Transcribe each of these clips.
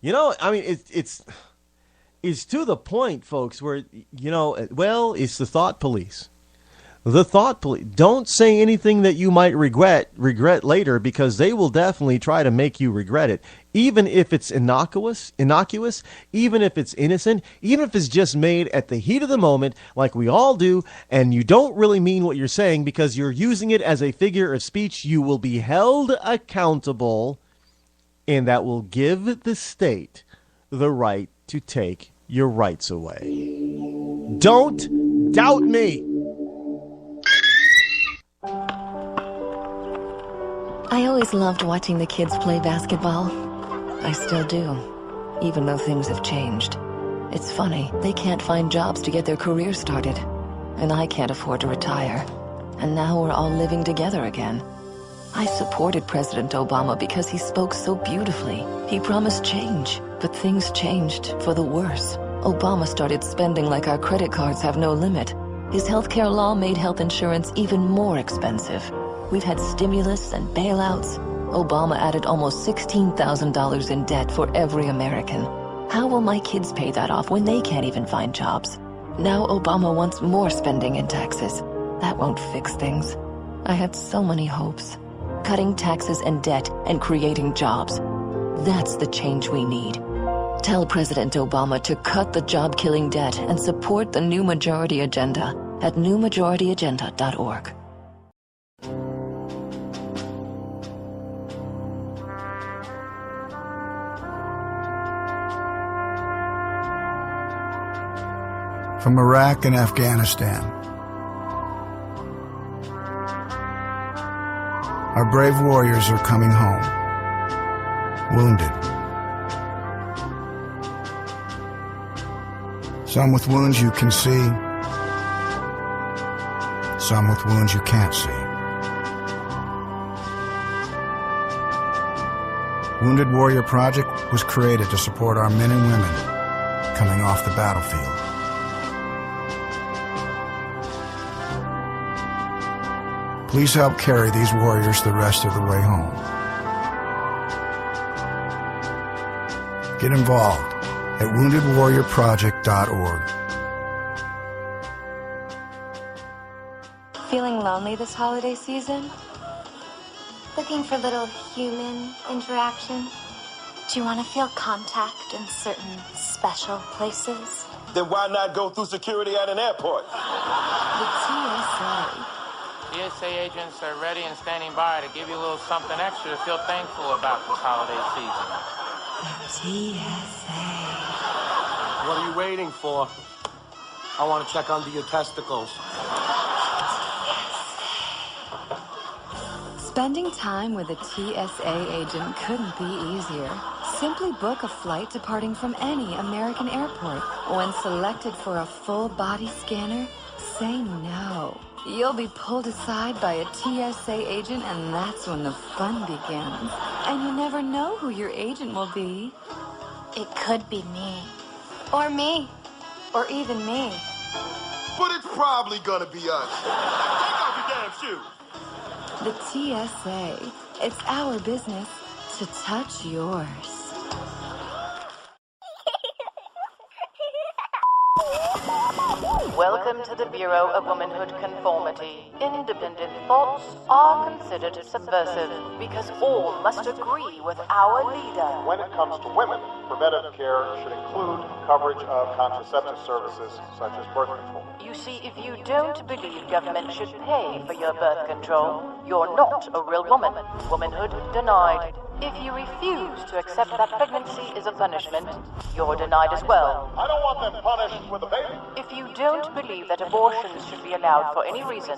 I mean, it's to the point, folks, where, well, it's the thought police. The thought police. Don't say anything that you might regret later, because they will definitely try to make you regret it. Even if it's innocuous, even if it's innocent, even if it's just made at the heat of the moment, like we all do, and you don't really mean what you're saying because you're using it as a figure of speech, you will be held accountable, and that will give the state the right to take your rights away. Don't doubt me. I always loved watching the kids play basketball. I still do, even though things have changed. It's funny, they can't find jobs to get their careers started. And I can't afford to retire. And now we're all living together again. I supported President Obama because he spoke so beautifully. He promised change, but things changed for the worse. Obama started spending like our credit cards have no limit. His healthcare law made health insurance even more expensive. We've had stimulus and bailouts. Obama added almost $16,000 in debt for every American. How will my kids pay that off when they can't even find jobs? Now Obama wants more spending and taxes. That won't fix things. I had so many hopes. Cutting taxes and debt and creating jobs. That's the change we need. Tell President Obama to cut the job-killing debt and support the New Majority Agenda at newmajorityagenda.org. From Iraq and Afghanistan, our brave warriors are coming home, wounded. Some with wounds you can see, some with wounds you can't see. Wounded Warrior Project was created to support our men and women coming off the battlefield. Please help carry these warriors the rest of the way home. Get involved at woundedwarriorproject.org. Feeling lonely this holiday season? Looking for little human interaction? Do you want to feel contact in certain special places? Then why not go through security at an airport? The TSA. TSA agents are ready and standing by to give you a little something extra to feel thankful about this holiday season. The TSA. What are you waiting for? I want to check under your testicles. Spending time with a TSA agent couldn't be easier. Simply book a flight departing from any American airport. When selected for a full body scanner, say no. You'll be pulled aside by a TSA agent, and that's when the fun begins. And you never know who your agent will be. It could be me. Or me. Or even me. But it's probably gonna be us. Take off your damn shoes. The TSA. It's our business to touch yours. Welcome to the Bureau of Womanhood Conformity. Independent thoughts are considered subversive because all must agree with our leader. When it comes to women, preventative care should include coverage of contraceptive services such as birth control. You see, if you don't believe government should pay for your birth control, you're not a real woman. Womanhood denied. If you refuse to accept that pregnancy is a punishment, you're denied as well. I don't want them punished with a baby. If you don't believe that abortions should be allowed for any reason,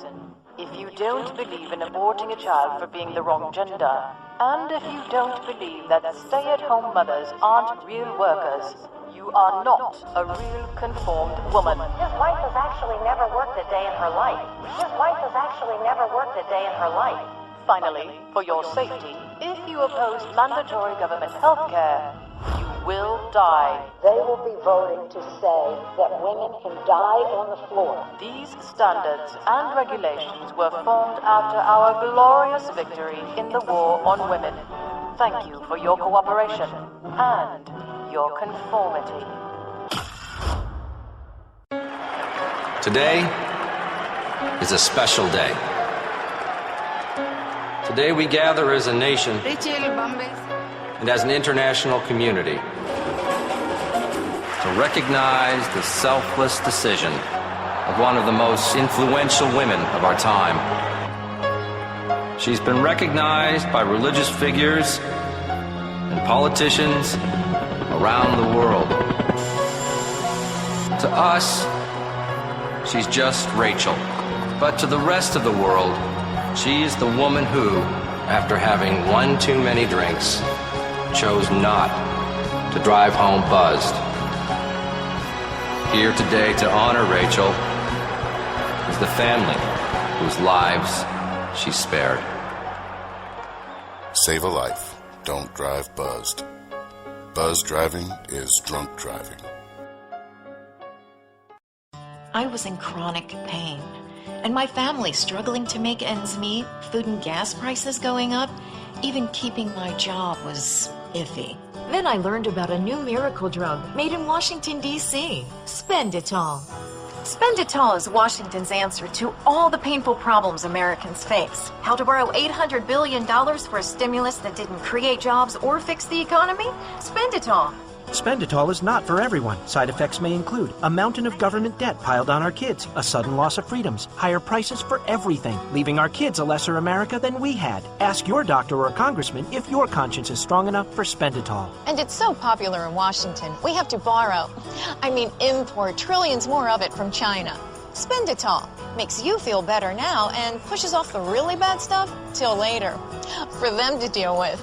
if you don't believe in aborting a child for being the wrong gender, and if you don't believe that stay-at-home mothers aren't real workers, you are not a real conformed woman. His wife has actually never worked a day in her life. His wife has actually never worked a day in her life. Finally, for your safety, if you oppose mandatory government health care, you will die. They will be voting to say that women can die on the floor. These standards and regulations were formed after our glorious victory in the war on women. Thank you for your cooperation, and your conformity. Today is a special day. Today we gather as a nation and as an international community to recognize the selfless decision of one of the most influential women of our time. She's been recognized by religious figures and politicians around the world. To us, she's just Rachel. But to the rest of the world, she is the woman who, after having one too many drinks, chose not to drive home buzzed. Here today to honor Rachel is the family whose lives she spared. Save a life. Don't drive buzzed. Buzz driving is drunk driving. I was in chronic pain, and my family struggling to make ends meet, food and gas prices going up, even keeping my job was iffy. Then I learned about a new miracle drug made in Washington, D.C., Spenditol. Spenditol is Washington's answer to all the painful problems Americans face. How to borrow $800 billion for a stimulus that didn't create jobs or fix the economy? Spenditol. Spenditol is not for everyone. Side effects may include a mountain of government debt piled on our kids, a sudden loss of freedoms, higher prices for everything, leaving our kids a lesser America than we had. Ask your doctor or congressman if your conscience is strong enough for Spenditol. And it's so popular in Washington, we have to import trillions more of it from China. Spenditol makes you feel better now and pushes off the really bad stuff till later, for them to deal with.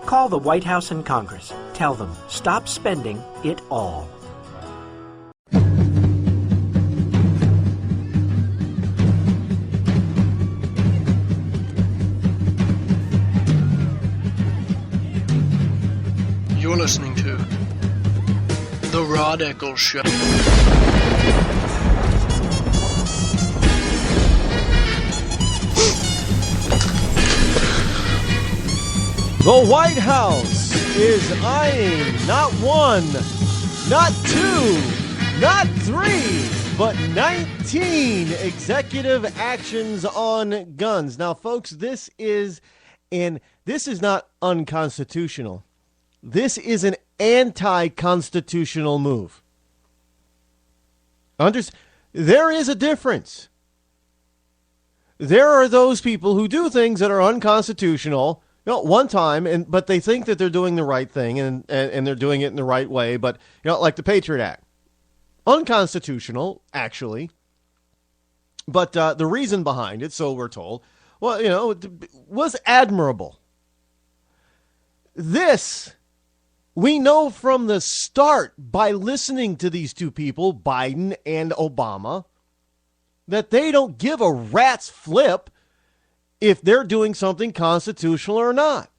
Call the White House and Congress. Tell them, stop spending it all. You're listening to The Rod Eccles Show. The White House is eyeing not one, not two, not three, but 19 executive actions on guns. Now, folks, this is not unconstitutional. This is an anti-constitutional move. There is a difference. There are those people who do things that are unconstitutional, one time, but they think that they're doing the right thing and they're doing it in the right way. But, like the Patriot Act. Unconstitutional, actually. But the reason behind it, so we're told, was admirable. This, we know from the start by listening to these two people, Biden and Obama, that they don't give a rat's flip if they're doing something constitutional or not.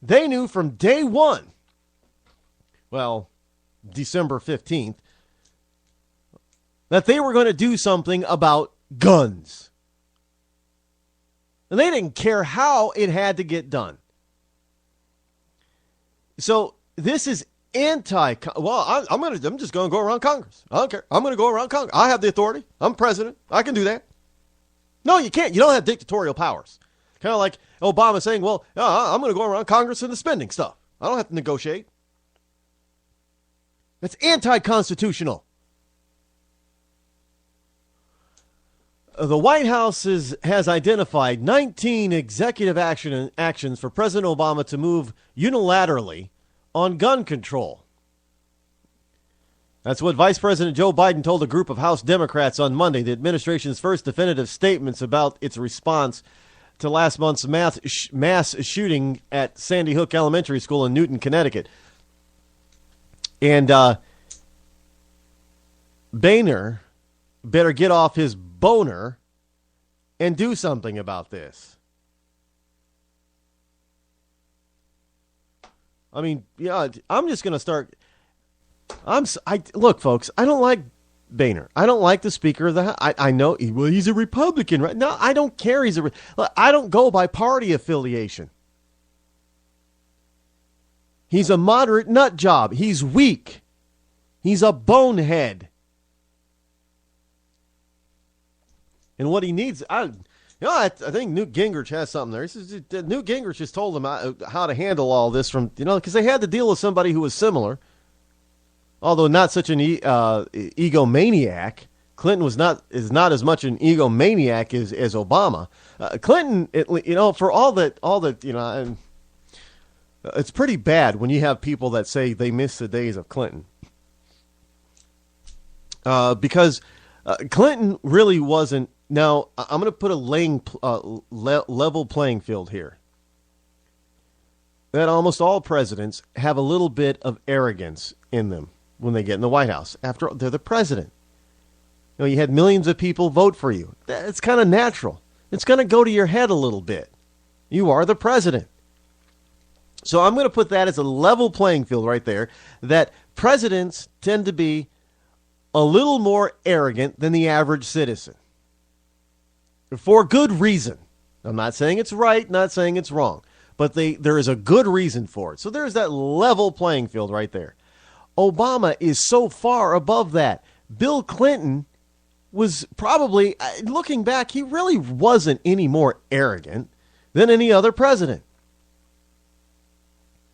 They knew from day one, December 15th, that they were going to do something about guns. And they didn't care how it had to get done. So this is I'm just going to go around Congress. I don't care. I'm going to go around Congress. I have the authority. I'm president. I can do that. No, you can't. You don't have dictatorial powers. Kind of like Obama saying, I'm going to go around Congress and the spending stuff. I don't have to negotiate. That's anti-constitutional. The White House has identified 19 executive actions for President Obama to move unilaterally on gun control. That's what Vice President Joe Biden told a group of House Democrats on Monday, the administration's first definitive statements about its response to last month's mass shooting at Sandy Hook Elementary School in Newton, Connecticut. And Boehner better get off his boner and do something about this. I mean, I'm just going to start. Look, folks, I don't like Boehner. I don't like the Speaker of the House. I know he's a Republican, right? No, I don't care. I don't go by party affiliation. He's a moderate nut job. He's weak. He's a bonehead. And what he needs, I think Newt Gingrich has something there. He says, Newt Gingrich just told him how to handle all this from, because they had to deal with somebody who was similar, although not such an egomaniac. Clinton is not as much an egomaniac as Obama. Clinton, for all that, it's pretty bad when you have people that say they miss the days of Clinton. Because Clinton really wasn't. Now, I'm going to put a level playing field here. That almost all presidents have a little bit of arrogance in them when they get in the White House. After all, they're the president. You had millions of people vote for you. It's kind of natural. It's going to go to your head a little bit. You are the president. So I'm going to put that as a level playing field right there, that presidents tend to be a little more arrogant than the average citizen. For good reason. I'm not saying it's right, not saying it's wrong, but there is a good reason for it. So there's that level playing field right there. Obama is so far above that. Bill Clinton was probably, looking back, he really wasn't any more arrogant than any other president.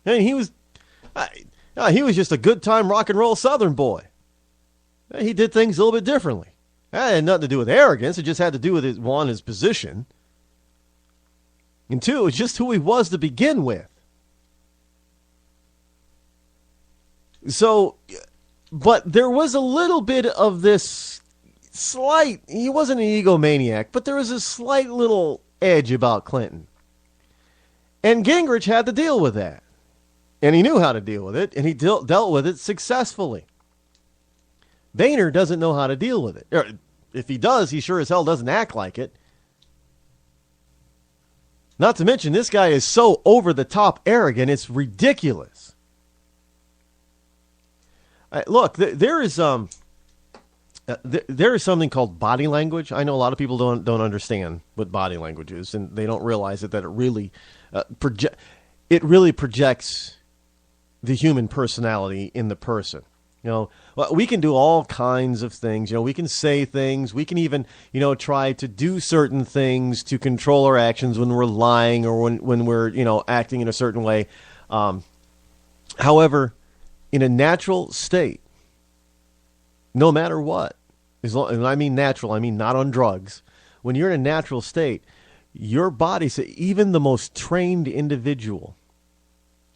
And he was just a good time rock and roll Southern boy. He did things a little bit differently. That had nothing to do with arrogance. It just had to do with his position. And two, it was just who he was to begin with. So, but there was a little bit of this slight, he wasn't an egomaniac, but there was a slight little edge about Clinton. And Gingrich had to deal with that. And he knew how to deal with it, and he dealt with it successfully. Boehner doesn't know how to deal with it. Or if he does, he sure as hell doesn't act like it. Not to mention, this guy is so over-the-top arrogant, it's ridiculous. Look, there is something called body language. I know a lot of people don't understand what body language is, and they don't realize that it really projects the human personality in the person. We can do all kinds of things. We can say things. We can even, try to do certain things to control our actions when we're lying or when we're, acting in a certain way. However, in a natural state, no matter what, and I mean natural, I mean not on drugs. When you're in a natural state, your body, even the most trained individual,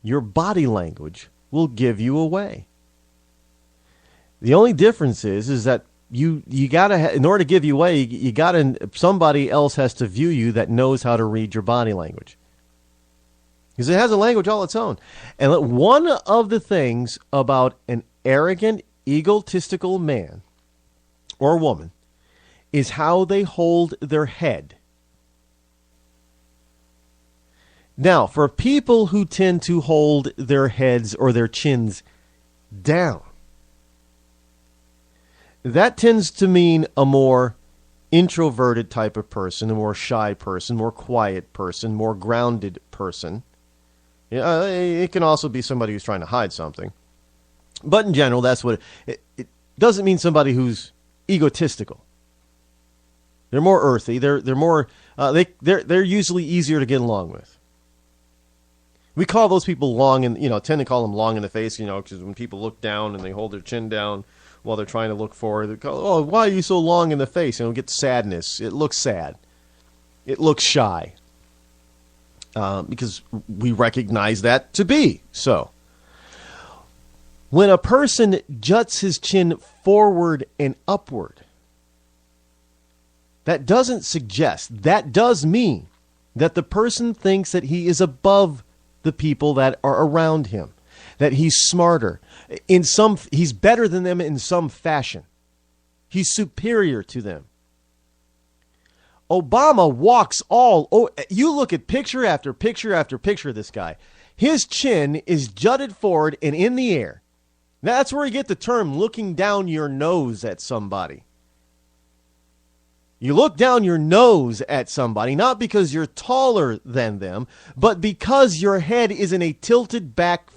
your body language will give you away. The only difference is that you gotta, in order to give you away, you gotta, somebody else has to view you that knows how to read your body language. Because it has a language all its own. And one of the things about an arrogant, egotistical man or woman is how they hold their head. Now, for people who tend to hold their heads or their chins down, that tends to mean a more introverted type of person, a more shy person, more quiet person, more grounded person. It can also be somebody who's trying to hide something. But in general, that's what it doesn't mean somebody who's egotistical. They're more earthy. They're more they're usually easier to get along with. We call those people long and tend to call them long in the face, because when people look down and they hold their chin down while they're trying to look forward, they call, why are you so long in the face? Get sadness. It looks sad. It looks shy. Because we recognize that to be so. When a person juts his chin forward and upward, that doesn't suggest, that does mean that the person thinks that he is above the people that are around him, that he's smarter. He's better than them in some fashion. He's superior to them. Obama walks you look at picture after picture after picture of this guy. His chin is jutted forward and in the air. That's where you get the term looking down your nose at somebody. You look down your nose at somebody, not because you're taller than them, but because your head is in a tilted back